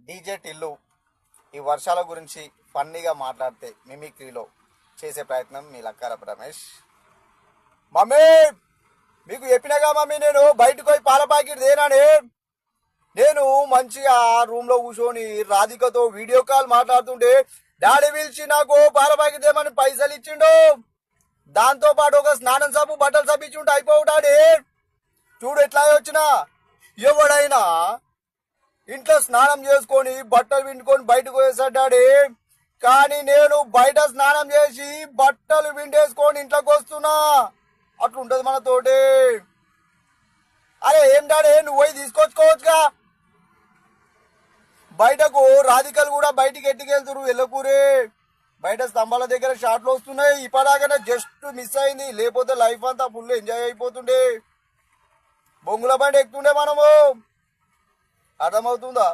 DJ Tillu ఈ వర్షాల గురించి ఫన్నీగా మాట్లాడితే మిమిక్రీలో చేసే ప్రయత్నం మీ లక్కారపు రమేష్. మమ్మీ మీకు చెప్పినగా మమ్మీ, నేను బయటకు పోయి పాల ప్యాకెట్ తేనానే. నేను మంచిగా రూమ్ లో కూర్చొని రాధికతో వీడియో కాల్ మాట్లాడుతుంటే డాడీ పిలిచి నాకు పాల ప్యాకెట్ తేమని పైసలు ఇచ్చిండు. దాంతో పాటు ఒక స్నానం సబ్బు బట్టలు సబ్బు ఇచ్చిండు. అయిపోవు డాడీ, చూడు ఎట్లా వచ్చినా. ఎవడైనా ఇంట్లో స్నానం చేసుకొని బట్టలు విండుకొని బయటకు పోయేసాడు డాడీ, కానీ నేను బయట స్నానం చేసి బట్టలు విండేసుకొని ఇంట్లోకి వస్తున్నా. అట్లుంటది మనతోటి. అరే ఏం డాడీ, నువ్వు పోయి తీసుకొచ్చుకోవచ్చుగా. బయటకు రాధికలు కూడా బయటికి ఎట్టుకెళ్తురు. వెళ్ళకూరే బయట స్తంభాల దగ్గర షాట్లు వస్తున్నాయి. ఇప్పటిదాకా జస్ట్ మిస్ అయింది, లేకపోతే లైఫ్ అంతా ఫుల్ ఎంజాయ్ అయిపోతుండే. బొంగుల బండి ఎక్కుతుండే మనము. అర్థమవుతుందా?